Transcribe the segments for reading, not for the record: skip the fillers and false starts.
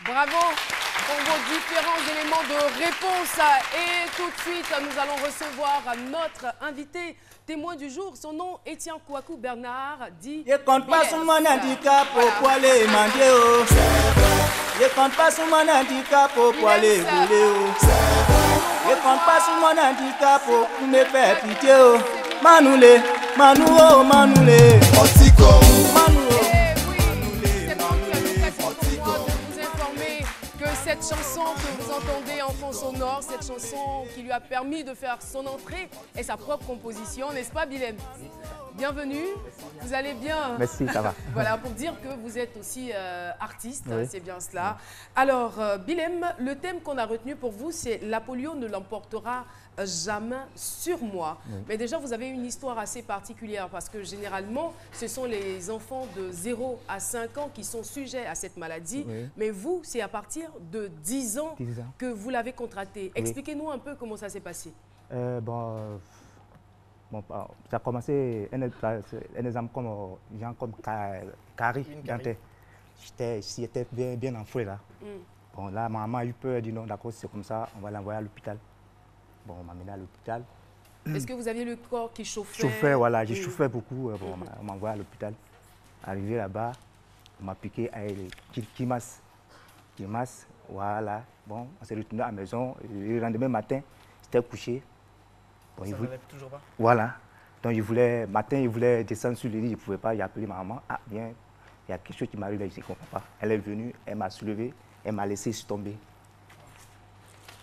Bravo pour vos différents éléments de réponse. Et tout de suite, nous allons recevoir notre invité, témoin du jour. Son nom, Etienne Kouakou Bernard, dit... Je compte pas sur mon handicap pour aller manger. Je compte pas sur mon handicap pour aller rouler. Je compte pas sur mon handicap pour me faire pitié. Manoulé, Manouo, Manoulé. Cette chanson que vous entendez en fond sonore, cette chanson qui lui a permis de faire son entrée est sa propre composition, n'est-ce pas Bilem? Bienvenue, vous allez bien? Merci, ça va. Voilà, pour dire que vous êtes aussi artiste, oui. c'est bien cela. Alors, Bilem, le thème qu'on a retenu pour vous, c'est « La polio ne l'emportera jamais sur moi ». Oui. Mais déjà, vous avez une histoire assez particulière parce que généralement, ce sont les enfants de 0 à 5 ans qui sont sujets à cette maladie. Oui. Mais vous, c'est à partir de 10 ans, 10 ans. que vous l'avez contracté. Oui. Expliquez-nous un peu comment ça s'est passé. Ça a commencé un exemple comme Carrie. J'étais bien enfoué là. Bon, là, ma maman a eu peur, elle dit non, d'accord, c'est comme ça, on va l'envoyer à l'hôpital. Bon, on m'a mené à l'hôpital. Est-ce que vous aviez le corps qui chauffait? Chauffait, voilà, j'ai chauffé beaucoup. Bon, on m'a envoyé à l'hôpital. Arrivé là-bas, on m'a piqué à Kimas. Kimas, voilà. Bon, on s'est retourné à la maison. Le lendemain matin, j'étais couché. Bon, ça ne relève toujours pas? Voilà. Donc, matin, il voulait descendre sur le lit, je ne pouvais pas. J'ai appelé ma maman. Ah, bien, il y a quelque chose qui m'arrive là, je ne comprends pas. Elle est venue, elle m'a soulevé, elle m'a laissé tomber.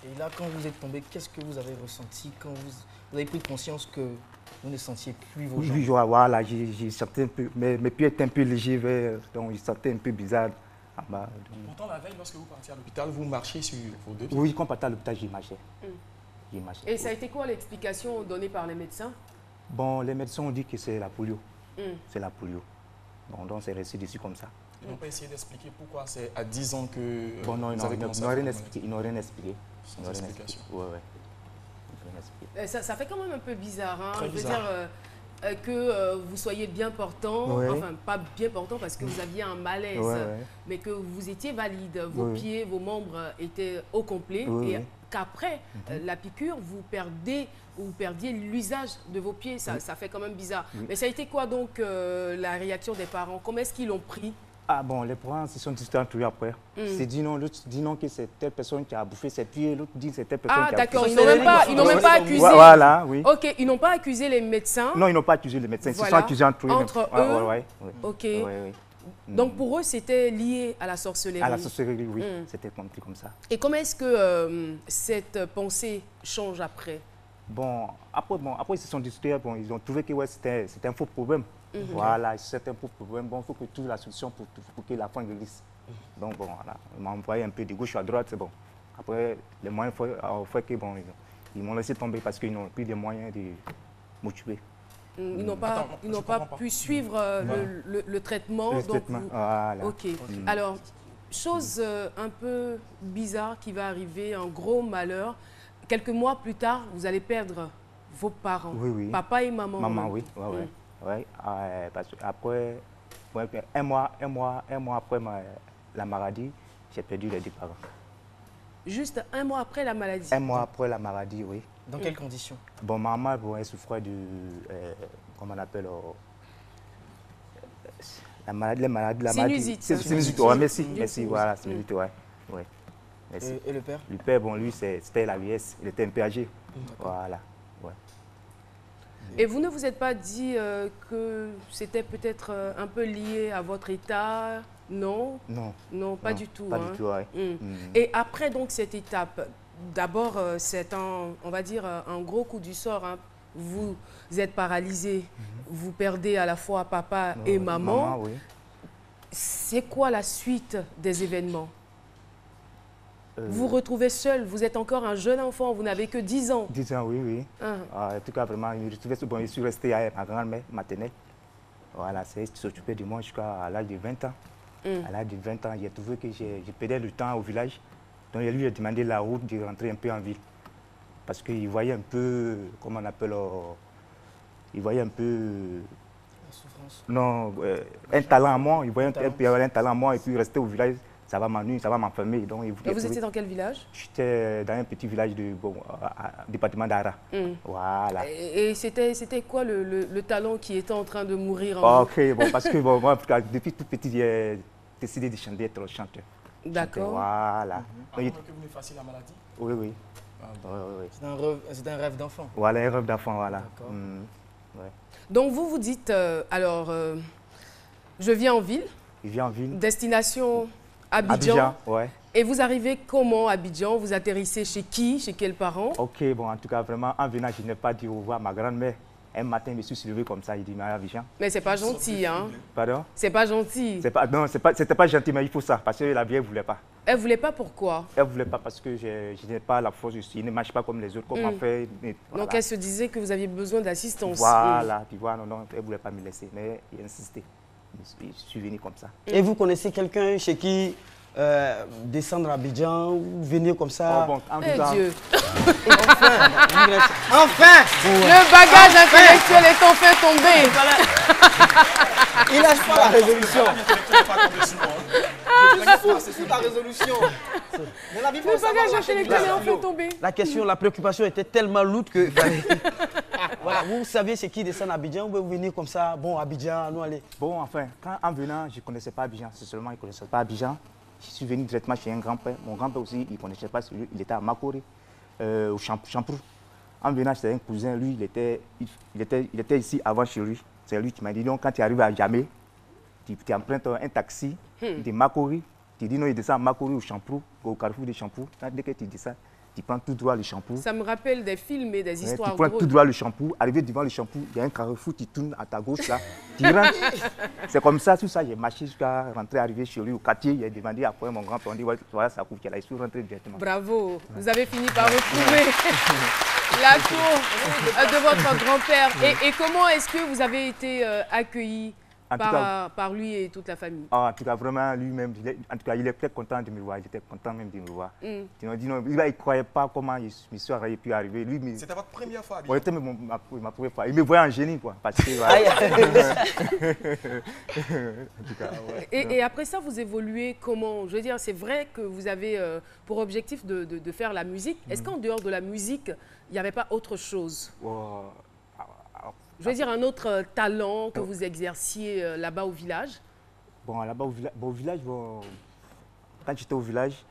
Et là, quand vous êtes tombé, qu'est-ce que vous avez ressenti quand vous avez pris conscience que vous ne sentiez plus vos jambes? Oui, voilà, j'ai senti un peu, mes pieds étaient un peu légers, donc je sentais un peu bizarre en bas. Donc... Pourtant, la veille, lorsque vous partiez à l'hôpital, vous marchiez sur vos deux pieds? Oui, quand on partait à l'hôpital, j'y marchais. Et ça a été quoi l'explication donnée par les médecins? Bon, les médecins ont dit que c'est la polio. C'est la polio. Bon, donc c'est resté dessus comme ça. Ils n'ont pas essayé d'expliquer pourquoi c'est à 10 ans que bon, non, vous avez commencé ils n'ont rien expliqué. Sans explication. Ouais. Ça fait quand même un peu bizarre, hein? Très bizarre. Je veux dire que vous soyez bien portant, enfin pas bien portant parce que vous aviez un malaise, mais que vous étiez valide, vos pieds, vos membres étaient au complet et qu'après la piqûre, vous perdiez l'usage de vos pieds, ça fait quand même bizarre. Mais ça a été quoi donc la réaction des parents? Comment est-ce qu'ils l'ont pris? Ah bon, les parents se sont discutés entre eux après. C'est dit non, l'autre dit non que c'est telle personne qui a bouffé ses pieds, l'autre dit c'est telle personne qui a bouffé ses pieds. Ah d'accord, ils n'ont même pas accusé. Voilà, oui. Ok, ils n'ont pas accusé les médecins. Non, ils n'ont pas accusé les médecins, Voilà. ils se sont accusés entre eux. Entre eux. Ok. Oui. Donc pour eux, c'était lié à la sorcellerie. À la sorcellerie, oui. C'était compris comme ça. Et comment est-ce que cette pensée change après? Bon, après ils se sont discutés, bon, ils ont trouvé que c'était un faux problème. Voilà, c'est un faux problème. Bon, il faut que tu trouves la solution pour que la fin guérisse. Donc, bon, voilà, ils m'ont envoyé un peu de gauche à droite, c'est bon. Après, les moyens ont fait que, bon, ils m'ont laissé tomber parce qu'ils n'ont plus de moyens de me tuer. Ils n'ont pas pu suivre le traitement. Le traitement, voilà. Ok. Alors, chose un peu bizarre qui va arriver, un gros malheur. Quelques mois plus tard, vous allez perdre vos parents, papa et maman. Maman, oui. Parce que après, un mois après la maladie, j'ai perdu les deux parents. Juste un mois après la maladie? Un mois après la maladie, oui. Dans quelles conditions? Bon, maman, bon, elle souffrait de, comment on appelle, la maladie. Sinusite. Sinusite, merci, voilà, sinusite, ouais. Merci. Et le père? Le père, bon, lui, c'était la vieillesse, il était un peu âgé. Voilà, Et vous ne vous êtes pas dit que c'était peut-être un peu lié à votre état? Non? Non, pas du tout. Pas du tout, oui. Et après donc cette étape, d'abord c'est on va dire un gros coup du sort. Hein. Vous êtes paralysé, vous perdez à la fois papa et maman. C'est quoi la suite des événements? Vous vous retrouvez seul, vous êtes encore un jeune enfant, vous n'avez que 10 ans. 10 ans, oui. En tout cas, vraiment, je suis resté à ma grand-mère maternelle. Voilà, c'est elle qui s'occupait de moi jusqu'à l'âge de 20 ans. À l'âge de 20 ans, j'ai trouvé que j'ai perdu le temps au village. Donc, lui a demandé la route de rentrer un peu en ville. Parce qu'il voyait un peu, comment on appelle, il voyait un peu... La souffrance. Non, un talent à moi, il voyait un talent à moi et puis rester au village. ça va m'ennuyer, ça va m'enfermer. Donc, et vous étiez dans quel village? J'étais dans un petit village du département d'Ara. Voilà. Et c'était quoi le talent qui était en train de mourir en vous? Ok, bon, parce que bon, moi, depuis tout petit, j'ai décidé de chanter, d'être chanteur. D'accord. Voilà. Avant que vous ne fassiez la maladie? Oui, oui. C'est un rêve d'enfant. Voilà, un rêve d'enfant, voilà. Ouais. Donc vous vous dites, je viens en ville. Je viens en ville. Destination Abidjan. Abidjan, ouais. Et vous arrivez comment à Abidjan? Vous atterrissez chez qui? Chez quels parents? Ok, bon, en tout cas, vraiment, en venant, je n'ai pas dit au revoir à ma grand-mère. Un matin, je me suis levé comme ça, il dit, mais Abidjan. Mais c'est pas gentil, hein? Pardon? C'est pas gentil. Non, c'était pas gentil, mais il faut ça, parce que la vieille ne voulait pas. Elle voulait pas pourquoi? Elle ne voulait pas parce que je n'ai pas la force, je ne marche pas comme les autres, comment faire. Voilà. Donc elle se disait que vous aviez besoin d'assistance. Voilà, tu vois, non, elle ne voulait pas me laisser, mais il insistait. Je suis venu comme ça. Et vous connaissez quelqu'un chez qui descendre à Abidjan ou venir comme ça? Oh, bon, Dieu. Enfin Le bagage intellectuel est enfin tombé. Il lâche pas la résolution. C'est sur la résolution. Le bagage intellectuel est enfin tombé. La question, la préoccupation était tellement lourde que... Voilà, vous savez c'est qui descend à Abidjan, vous venir comme ça, bon, Abidjan, nous aller. Bon, enfin, en venant, je ne connaissais pas Abidjan, c'est seulement je ne connaissais pas Abidjan. Je suis venu directement chez un grand-père. Mon grand-père aussi, il ne connaissait pas celui, il était à Makori, au Champrou. En venant, c'était un cousin, lui, il était ici avant chez lui. C'est lui qui m'a dit, donc, quand tu arrives à Djamé, tu empruntes un taxi de Makori, tu dis non, il descend à Makori au Champrou, au carrefour de Champrou. Dès que tu dis ça, tu prends tout droit le Champrou. Ça me rappelle des films et des histoires tu prends tout droit le Champrou, arrivé devant le Champrou, il y a un carrefour, tu tournes à ta gauche là, tu rentres. C'est comme ça, tout ça, j'ai marché jusqu'à rentrer, arriver chez lui au quartier, il a demandé après mon grand-père, on dit voilà, ça couvre, il a su rentrer directement. Bravo, vous avez fini par retrouver la tour de votre grand-père. Et comment est-ce que vous avez été accueilli par lui et toute la famille? En tout cas, vraiment, lui-même, il est très content de me voir. J'étais content même de me voir. Il ne croyait pas comment je suis pu arriver. C'était votre première fois? Oui, c'était ma première fois. Il me voyait en génie, quoi. Parce que, et après ça, vous évoluez comment? Je veux dire, c'est vrai que vous avez pour objectif de faire la musique. Est-ce qu'en dehors de la musique, il n'y avait pas autre chose? Je veux dire, un autre talent que vous exerciez là-bas au village? Bon, là-bas au village, quand j'étais au village,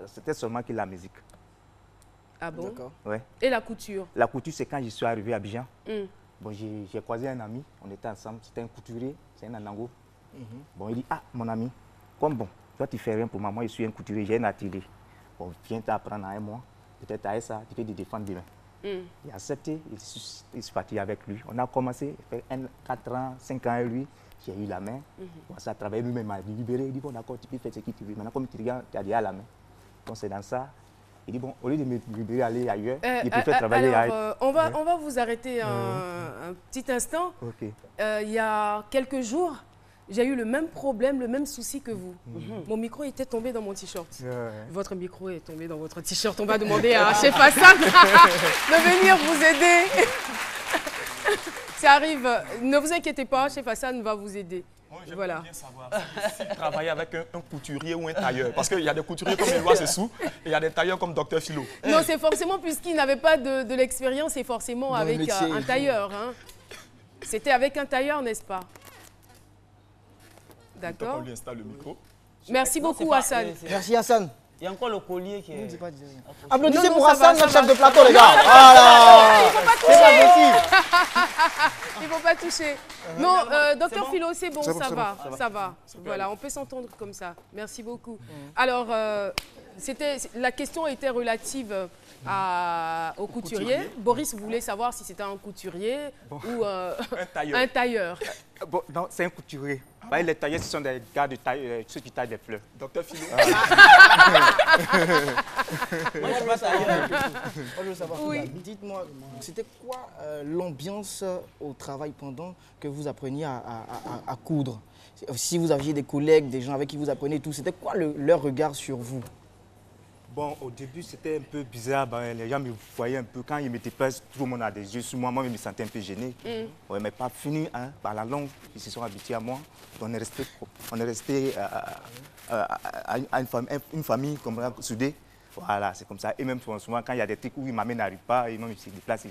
c'était seulement que la musique. Ah bon? D'accord. Ouais. Et la couture? La couture, c'est quand je suis arrivé à Abidjan. Bon, j'ai croisé un ami, on était ensemble, c'était un couturier, c'est un Anango. Bon, il dit, ah, mon ami, comme bon, toi tu fais rien pour moi, moi je suis un couturier, j'ai un atelier. Bon, viens t'apprendre en un mois, peut-être à ça, tu peux te défendre demain. Il a accepté, il est parti avec lui. On a commencé, il fait 4 ans, 5 ans avec lui. J'ai eu la main. Ça a travaillé lui-même, il m'a libéré. Il dit, bon d'accord, tu peux faire ce que tu veux. Maintenant, comme tu regardes, tu as déjà la main. Donc c'est dans ça. Il dit, bon, au lieu de me libérer, aller ailleurs, il préfère travailler ailleurs. On va vous arrêter un petit instant. Okay. Il y a quelques jours, j'ai eu le même problème, le même souci que vous. Mon micro était tombé dans mon t-shirt. Votre micro est tombé dans votre t-shirt. On va demander à Chef Hassan de venir vous aider. Ça arrive. Ne vous inquiétez pas, Chef Hassan va vous aider. J'aimerais bien savoir si travailler avec un couturier ou un tailleur. Parce qu'il y a des couturiers comme Éloi Sessou et il y a des tailleurs comme Dr Philo. Non, c'est forcément, puisqu'il n'avait pas de l'expérience, c'est forcément avec un tailleur. Hein. C'était avec un tailleur, n'est-ce pas? D'accord. On lui installe le micro. Merci beaucoup, Hassan. Merci, Hassan. Il y a encore le collier qui est... Applaudissez pour Hassan, notre chef de plateau, les gars. Voilà. Il ne faut pas toucher. Il ne faut pas toucher. Non, docteur Philo, c'est bon, ça va. Voilà, on peut s'entendre comme ça. Merci beaucoup. Alors, la question était relative au couturier. Boris voulait savoir si c'était un couturier ou un tailleur. Bon, non, c'est un couturier. Les tailleurs, ce sont des gars de taille, ceux qui taillent des fleurs. Docteur Philo. Moi, je veux savoir. Je veux savoir. Oui. Dites-moi, c'était quoi l'ambiance au travail pendant que vous appreniez à coudre? Si vous aviez des collègues, des gens avec qui vous apprenez tout, c'était quoi leur regard sur vous? Bon, au début, c'était un peu bizarre. Ben, les gens me voyaient un peu. Quand ils me déplacent, tout le monde a des yeux sur moi. Moi, je me sentais un peu gêné. Ouais, mais pas fini. Hein, par la langue, ils se sont habitués à moi. On est resté à une famille comme soudée. Voilà, c'est comme ça. Et même souvent, quand il y a des trucs où ils m'amènent à repas, ils se déplacent,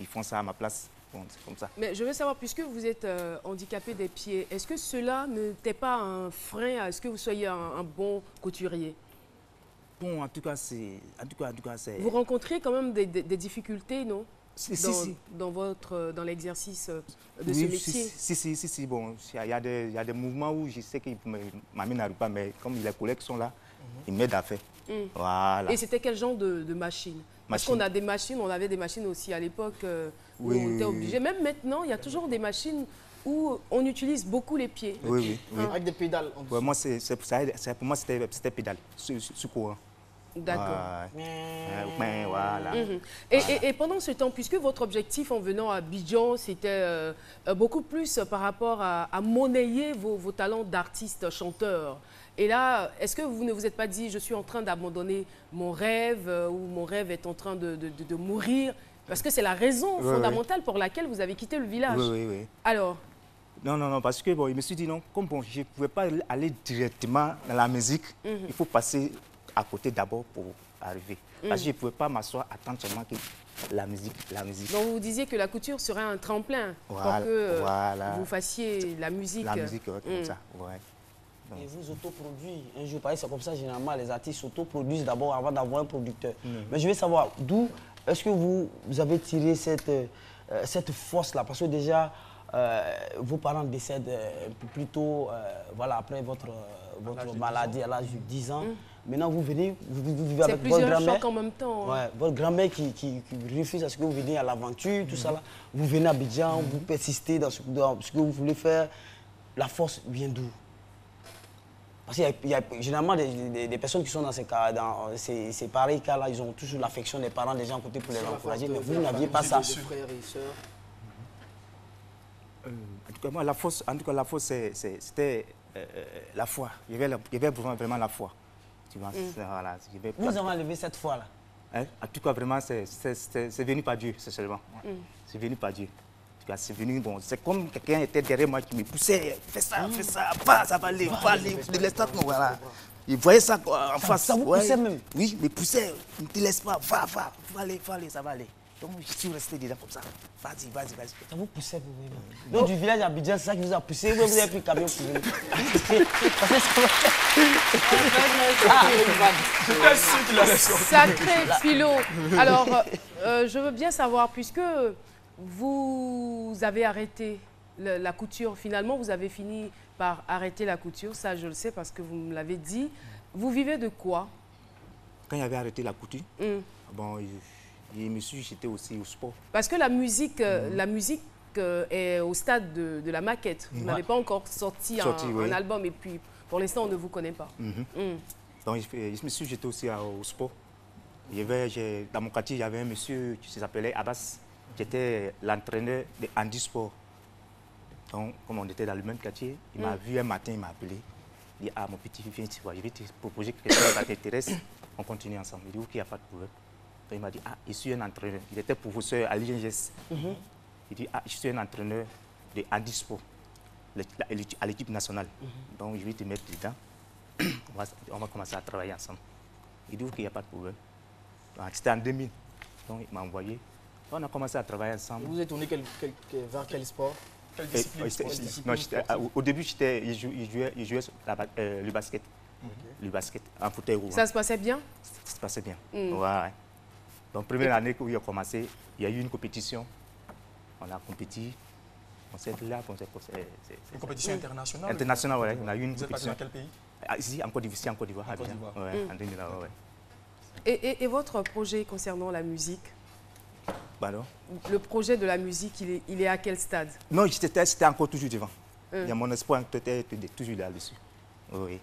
ils font ça à ma place. Bon, c'est comme ça. Mais je veux savoir, puisque vous êtes handicapé des pieds, est-ce que cela n'était pas un frein à ce que vous soyez un bon couturier? Bon, en tout cas, c'est... Vous rencontrez quand même des difficultés, non? Si. Dans l'exercice de ce métier? Si. Bon, il y a des mouvements où je sais qu'ils m'amènent à repas, mais comme les collègues sont là, ils m'aident à faire. Voilà. Et c'était quel genre de machine? Parce qu'on a des machines, on avait des machines aussi à l'époque où on était obligé. Même maintenant, il y a toujours des machines où on utilise beaucoup les pieds. Oui. Avec des pédales. Ouais, moi, pour moi, c'était pédale, sous courant. D'accord. Voilà. Et pendant ce temps, puisque votre objectif en venant à Abidjan, c'était beaucoup plus par rapport à monnayer vos talents d'artiste, chanteur. Et là, est-ce que vous ne vous êtes pas dit, je suis en train d'abandonner mon rêve ou mon rêve est en train de mourir? Parce que c'est la raison fondamentale pour laquelle vous avez quitté le village. Oui. Alors? Non, parce que bon, je me suis dit non, comme bon, je ne pouvais pas aller directement dans la musique, il faut passer à côté d'abord pour arriver. Parce que je ne pouvais pas m'asseoir, attendre seulement que la musique. Donc vous disiez que la couture serait un tremplin pour que vous fassiez la musique. La musique, comme ça, ouais. Et vous autoproduisez un jour, pareil, c'est comme ça, généralement, les artistes s'autoproduisent d'abord avant d'avoir un producteur. Mais je veux savoir, d'où est-ce que vous avez tiré cette force-là? Parce que déjà, vos parents décèdent plus tôt, voilà, après votre maladie à l'âge de 10 ans. Maintenant, vous venez, vous vivez avec votre grand-mère. C'est plusieurs chocs en même temps. Ouais, votre grand-mère qui refuse à ce que vous veniez à l'aventure, tout ça là. Vous venez à Abidjan, vous persistez dans ce que vous voulez faire. La force vient d'où? Parce qu'il y a généralement des personnes qui sont dans ces pareils cas-là, ils ont toujours l'affection des parents, des gens à côté pour les encourager, mais vous n'aviez pas ça. Frères et sœurs. En tout cas, moi, la force, c'était la foi. Il y avait vraiment la foi. Tu vois, voilà, vous avez enlevé cette foi-là? Hein? En tout cas, vraiment, c'est venu par Dieu, c'est seulement. C'est venu par Dieu. C'est venu, bon, c'est comme quelqu'un était derrière moi qui me poussait, fais ça, va, ça va aller, de l'instant, voilà. Il voyait ça en face. Ça vous poussait même? Oui, il me poussait, ne te laisse pas, va aller, ça va aller. Donc je suis resté dedans comme ça. Vas-y. Ça vous poussait pour vous? Donc du village à Abidjan, c'est ça qui vous a poussé, vous avez pris le camion pour venir? Sacré philo. Alors, je veux bien savoir, puisque vous avez arrêté la couture, finalement vous avez fini par arrêter la couture, ça je le sais parce que vous me l'avez dit. Vous vivez de quoi? Quand il avait arrêté la couture, bon, j'étais aussi au sport. Parce que la musique est au stade de la maquette. Vous n'avez pas encore sorti un album et puis pour l'instant on ne vous connaît pas. Donc j'étais aussi au sport. Dans mon quartier, il y avait un monsieur qui s'appelait Abbas, qui était l'entraîneur de handisport. Donc, comme on était dans le même quartier, il m'a vu un matin, il m'a appelé. Il dit, mon petit, viens ici, je vais te proposer quelque chose qui t'intéresse. On continue ensemble. Il dit, ok, il n'y a pas de problème. Donc, il m'a dit, je suis un entraîneur. Il était professeur à l'INGS. Il dit, je suis un entraîneur de handisport à l'équipe nationale. Donc, je vais te mettre dedans. On va commencer à travailler ensemble. Il dit, ok, il n'y a pas de problème. C'était en 2000. Donc, il m'a envoyé. On a commencé à travailler ensemble. Vous êtes tourné vers quel sport? Au début, il jouait le basket. Le basket en fauteuil roulant. Ça se passait bien? Ça se passait bien. Ouais. Donc, première année où il a commencé, il y a eu une compétition. On a compétit. On s'est là. Une compétition internationale? Internationale, oui. On a eu une compétition. Dans quel pays? Ici, en Côte d'Ivoire. En Côte d'Ivoire. En 2000, ouais. Et votre projet concernant la musique? Bah le projet de la musique, il est à quel stade? Non, c'était encore toujours devant. Il y a mon espoir était toujours là-dessus. Oui.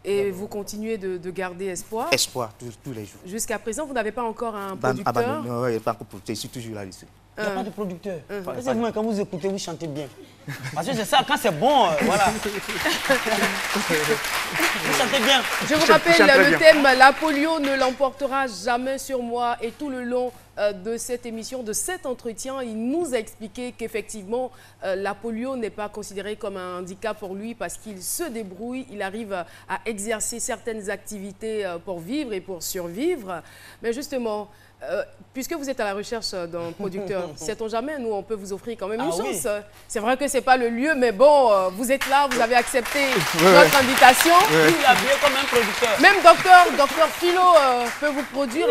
Et vous continuez de garder espoir? Espoir, tous les jours. Jusqu'à présent, vous n'avez pas encore un producteur? Non, pas encore producteur, je suis toujours là-dessus. Il n'y a pas de producteur. Quand vous écoutez, vous chantez bien. Parce que c'est ça, quand c'est bon, voilà. Vous chantez bien. Je vous rappelle le thème, la polio ne l'emportera jamais sur moi. Et tout le long de cette émission, de cet entretien, il nous a expliqué qu'effectivement, la polio n'est pas considérée comme un handicap pour lui parce qu'il se débrouille, il arrive à exercer certaines activités pour vivre et pour survivre. Mais justement, puisque vous êtes à la recherche d'un producteur, sait-on jamais, nous, on peut vous offrir quand même une chance. Oui. C'est vrai que ce n'est pas le lieu, mais bon, vous êtes là, vous avez accepté notre invitation. Oui. Il a bien comme un producteur. Même docteur Philo peut vous produire.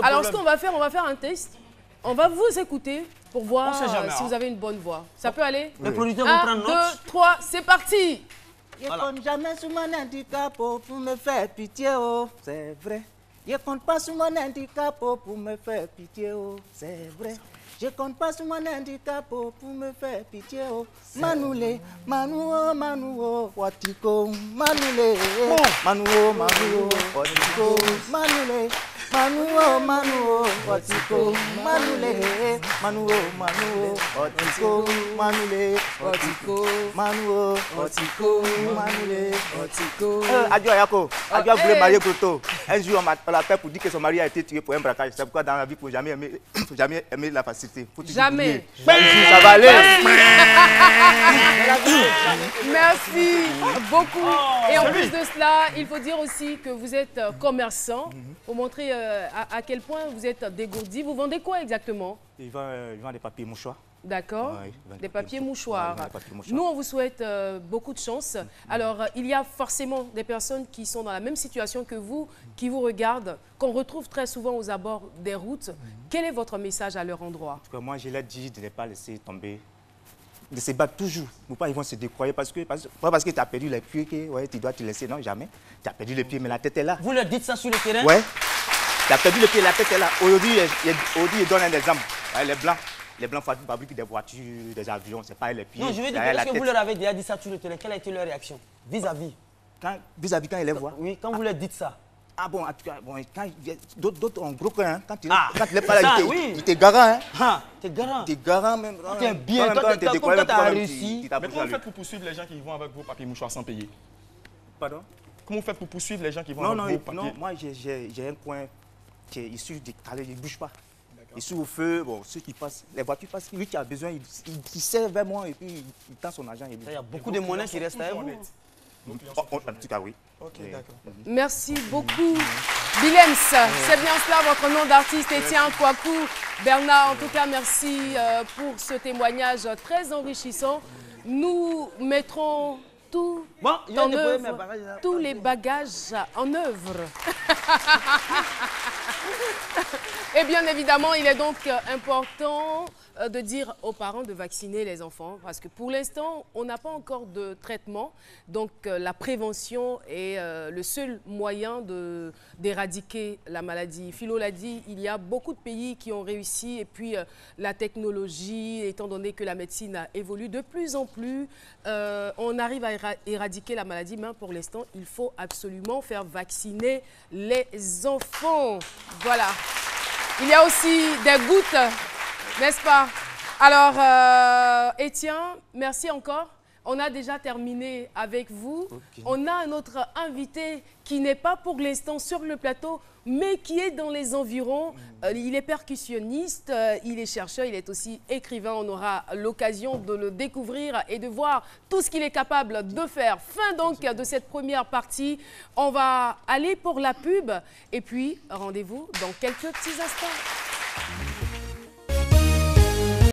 Alors, ce qu'on va faire, on va faire un test. On va vous écouter pour voir si vous avez une bonne voix. Ça peut aller? Le producteur vous prend note. 1, 2, 3, c'est parti. Je compte jamais sur mon handicap pour me faire pitié, oh, c'est vrai. Je compte pas sur mon handicap pour me faire pitié, oh, c'est vrai. Je compte pas sur mon handicap pour me faire pitié, oh. Manoulé, Manouo, Manouo, Watiko, Manoulé, Manouo, Manouo, Watiko, Manoulé, Manouo, Manouo, Watiko, Manoulé, Manouo, Manouo, Watiko, Manoulé, Watiko, Manouo, Watiko, Manoulé, Watiko. Adieu Ayako, Adieu voulait marier Goto. Un jour on l'appelle pour dire que son mari a été tué pour un braquage. C'est pourquoi dans la vie, il ne faut jamais aimer la facilité. Jamais. Ça va aller. Merci beaucoup. Et en plus de cela, il faut dire aussi que vous êtes commerçant pour montrer à quel point vous êtes dégourdi. Vous vendez quoi exactement? Il vend des papiers mouchoirs. D'accord, des papiers mouchoirs. Nous, on vous souhaite beaucoup de chance. Alors, il y a forcément des personnes qui sont dans la même situation que vous, qui vous regardent, qu'on retrouve très souvent aux abords des routes. Quel est votre message à leur endroit? En tout cas, moi, je leur dis de ne pas laisser tomber, de se battre toujours. Pour pas ils vont se décroyer parce que tu as perdu les pieds, que tu dois te laisser. Non, jamais. Tu as perdu les pieds, mais la tête est là. Vous leur dites ça sur le terrain? Oui. Tu as perdu les pieds, la tête est là. Aujourd'hui, je donne un exemple. Les Blancs fabriquent des voitures, des avions, c'est pas les pieds. Non, je veux dire, est-ce que vous leur avez déjà dit ça sur le terrain? Quelle a été leur réaction vis-à-vis? Vis-à-vis quand ils les voient? Oui, quand vous leur dites ça. Ah bon, en tout cas, d'autres ont gros cœur, hein. Quand il n'est pas là, il était garant. Hein. T'es garant? T'es garant même. T'es bien, toi t'as réussi. Mais comment vous faites pour poursuivre les gens qui vont avec vos papiers mouchoirs sans payer? Pardon? Comment vous faites pour poursuivre les gens qui vont avec vos papiers? Non, moi j'ai un coin qui est issu des calés, il ne bouge pas. Il est au feu, bon, ceux qui passent, les voitures passent, lui qui a besoin, il sert vers moi et puis il tend son argent. Il y a beaucoup de monnaies qui restent à vous. En tout cas, oui. Ok, d'accord. Merci beaucoup. Bilems, c'est bien cela, votre nom d'artiste, Etienne Kouakou. Bernard, en tout cas, merci pour ce témoignage très enrichissant. Nous mettrons tous les bagages en œuvre. Et bien évidemment, il est donc important de dire aux parents de vacciner les enfants parce que pour l'instant, on n'a pas encore de traitement. Donc la prévention est le seul moyen d'éradiquer la maladie. Philo l'a dit, il y a beaucoup de pays qui ont réussi et puis la technologie, étant donné que la médecine a évolué de plus en plus, on arrive à éradiquer la maladie, mais pour l'instant, il faut absolument faire vacciner les enfants. Voilà. Il y a aussi des gouttes, n'est-ce pas? Alors, Etienne, merci encore. On a déjà terminé avec vous. Okay. On a un autre invité qui n'est pas pour l'instant sur le plateau, mais qui est dans les environs. Il est percussionniste, il est chercheur, il est aussi écrivain. On aura l'occasion de le découvrir et de voir tout ce qu'il est capable de faire. Fin donc de cette première partie. On va aller pour la pub et puis rendez-vous dans quelques petits instants.